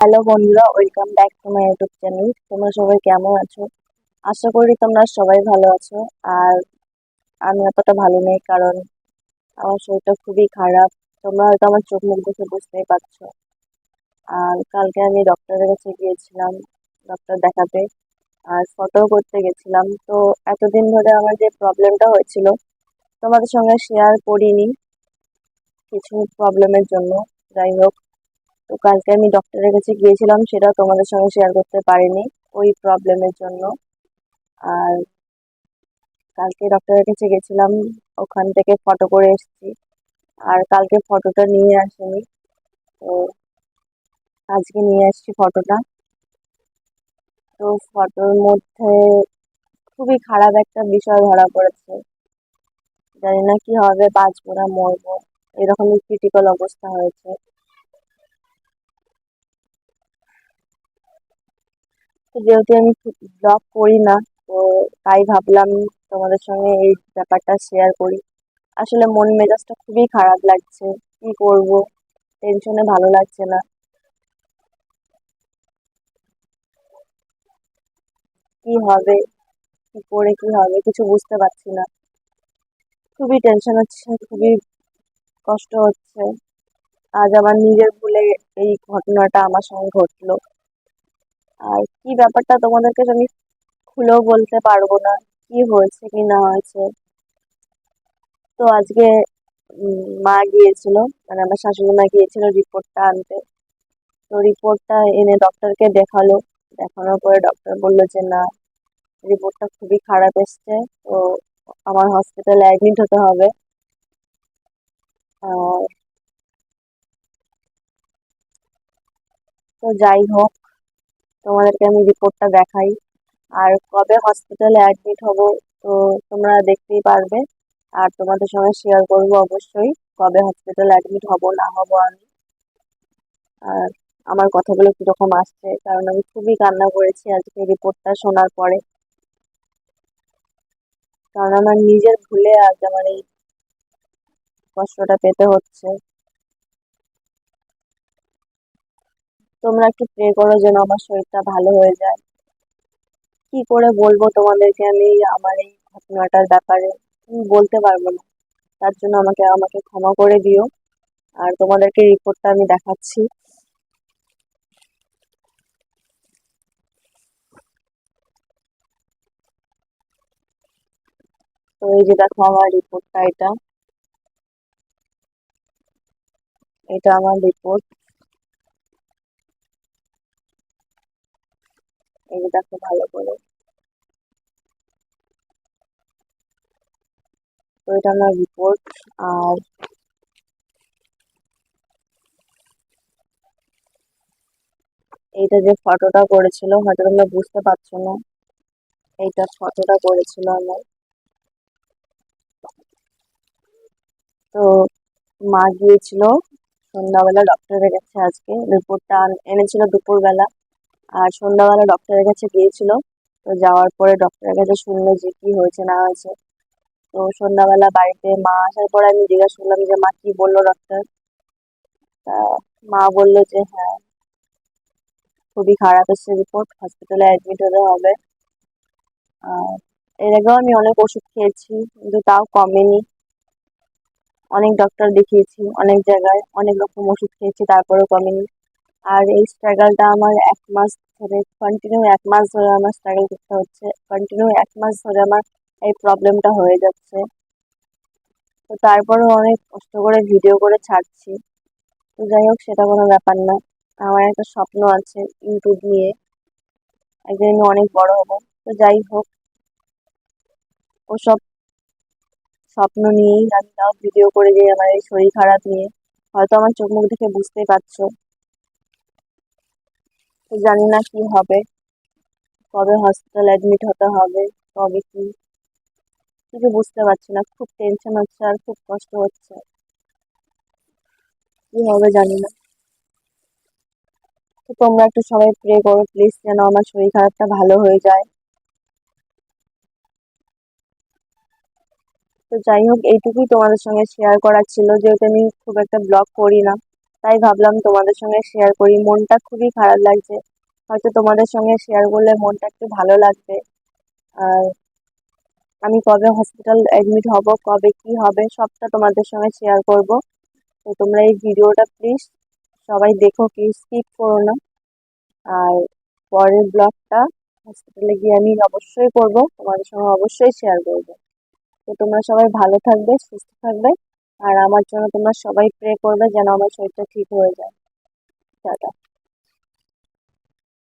Hello বন্ধুরা, welcome back to my YouTube channel. তোমরা সবাই কেমন আছো? আশা করি তোমরা সবাই ভালো আছো। আর আমি অতটা ভালো নেই, কারণ আমার শরীরটা খুবই খারাপ। তোমরা হয়তো আমার চোখ মুখ দেখে বুঝতেই পারছো। আর কালকে আমি ডক্টরের কাছে গিয়েছিলাম ডক্টর দেখাতে, আর ফটো করতে গেছিলাম। তো এতদিন ধরে আমার যে প্রবলেমটা হয়েছিল তোমাদের সঙ্গে শেয়ার করিনি কিছু প্রবলেমের জন্য। যাই হোক, তো কালকে আমি ডক্টরের কাছে গিয়েছিলাম, সেটা তোমাদের সঙ্গে শেয়ার করতে পারিনি ওই প্রবলেমের জন্য। আর কালকে ডক্টরের কাছে গেছিলাম, ওখান থেকে ফটো করে এসেছি। আর কালকে ফটোটা নিয়ে আসিনি, তো আজকে নিয়ে আসছি ফটোটা। তো ফটোর মধ্যে খুবই খারাপ একটা বিষয় ধরা পড়েছে। জানি না কি হবে, বাঁচবো না মরবো, এরকমই ক্রিটিক্যাল অবস্থা হয়েছে। তো যেহেতু আমি ব্লগ করি না, তো তাই ভাবলাম তোমাদের সঙ্গে এই ব্যাপারটা শেয়ার করি। আসলে মন মেজাজটা খুবই খারাপ লাগছে। কি করব, টেনশনে ভালো লাগছে না। কি হবে, কি করে কি হবে কিছু বুঝতে পারছি না। খুবই টেনশন হচ্ছে, খুবই কষ্ট হচ্ছে। আজ আমার নিজের ভুলে এই ঘটনাটা আমার সঙ্গে ঘটলো। আর কি ব্যাপারটা তোমাদেরকে আমি খুলেও বলতে পারবো না, কি হয়েছে কি না হয়েছে। তো আজকে মা গিয়েছিল, মানে আমার শাশুড়ি মা গিয়েছিল রিপোর্টটা আনতে। তো রিপোর্টটা এনে ডক্টরকে দেখালো। দেখানোর পরে ডক্টর বললো যে না, রিপোর্টটা খুবই খারাপ এসছে। তো আমার হসপিটালে অ্যাডমিট হতে হবে। আর তো যাই হোক, তোমাদেরকে আমি রিপোর্টটা দেখাই। আর কবে হসপিটালে অ্যাডমিট হব, তো তোমরা দেখতেই পারবে। আর তোমাদের সঙ্গে শেয়ার করবো অবশ্যই কবে হসপিটালে অ্যাডমিট হব না হব আমি। আর আমার কথাগুলো কিরকম আসছে, কারণ আমি খুবই কান্না করেছি আজকে রিপোর্টটা শোনার পরে। কারণ আমার নিজের ভুলে আজ আমার এই কষ্টটা পেতে হচ্ছে। তোমরা একটু প্রে করো যেন আমার শরীরটা ভালো হয়ে যায়। কি করে বলবো তোমাদেরকে আমি আমার এই ঘটনাটার ব্যাপারে, আমি বলতে পারবো না। তার জন্য আমাকে আমাকে ক্ষমা করে দিও। আর তোমাদেরকে রিপোর্টটা আমি দেখাচ্ছি। তো এই যে দেখো আমার রিপোর্টটা, এটা এটা আমার রিপোর্ট। এই যে দেখো ভালো করে। তো এটা আমার রিপোর্ট। আর এইটা যে ফটোটা করেছিল, হয়তো তোমরা বুঝতে পারছো না, এইটা ফটোটা করেছিল আমার। তো মা গিয়েছিল সন্ধ্যাবেলা ডক্টরের কাছে, আজকে রিপোর্টটা এনেছিল দুপুরবেলা। আর সন্ধ্যাবেলা ডক্টরের কাছে গিয়েছিল। তো যাওয়ার পরে ডক্টরের কাছে শুনলো যে কি হয়েছে না হয়েছে। তো সন্ধ্যাবেলা বাড়িতে মা আসার পরে আমি জিজ্ঞাসা করলাম যে মা কি বললো ডক্টর। তা মা বললো যে হ্যাঁ, খুবই খারাপ এসেছে রিপোর্ট, হসপিটালে অ্যাডমিট হতে হবে। আর এর আগেও আমি অনেক ওষুধ খেয়েছি, কিন্তু তাও কমেনি। অনেক ডক্টর দেখিয়েছি, অনেক জায়গায় অনেক রকম ওষুধ খেয়েছি, তারপরেও কমেনি। আর এই স্ট্রাগলটা আমার 1 মাস ধরে, কন্টিনিউ 1 মাস ধরে আমার স্ট্রাগল করতে হচ্ছে। কন্টিনিউ 1 মাস ধরে আমার এই প্রবলেমটা হয়ে যাচ্ছে। তো তারপরেও অনেক কষ্ট করে ভিডিও করে ছাড়ছি। তো যাই হোক, সেটা কোনো ব্যাপার না। আমার একটা স্বপ্ন আছে ইউটিউব নিয়ে, একদিন আমি অনেক বড় হব। তো যাই হোক, ওসব স্বপ্ন নিয়েই আমি তাও ভিডিও করে যাই আমার এই শরীর খারাপ নিয়ে। হয়তো আমার চোখ মুখ দেখে বুঝতেই পারছো। তো জানি না কি হবে, কবে হসপিটাল অ্যাডমিট হতে হবে, কবে কি, কিছু বুঝতে পারছি না। খুব টেনশন হচ্ছে আর খুব কষ্ট হচ্ছে। কি হবে জানি না। তো তোমরা একটু সবাই প্রে করো প্লিজ, যেন আমার শরীর খারাপটা ভালো হয়ে যায়। তো যাই হোক, এইটুকুই তোমাদের সঙ্গে শেয়ার করার ছিল, যেহেতু আমি খুব একটা ব্লগ করি না। তাই ভাবলাম তোমাদের সঙ্গে শেয়ার করি। মনটা খুবই খারাপ লাগছে, হয়তো তোমাদের সঙ্গে শেয়ার করলে মনটা একটু ভালো লাগবে। আর আমি কবে হসপিটাল অ্যাডমিট হব, কবে কি হবে, সবটা তোমাদের সঙ্গে শেয়ার করব। তো তোমরা এই ভিডিওটা প্লিজ সবাই দেখো, কি স্কিপ করো না। আর পরের ব্লগটা হসপিটালে গিয়ে আমি অবশ্যই করব, তোমাদের সঙ্গে অবশ্যই শেয়ার করব। তো তোমরা সবাই ভালো থাকবে, সুস্থ থাকবে, আর আমার জন্য তোমরা সবাই প্রে করবে যেন আমার শরীরটা ঠিক হয়ে যায়। টাটা।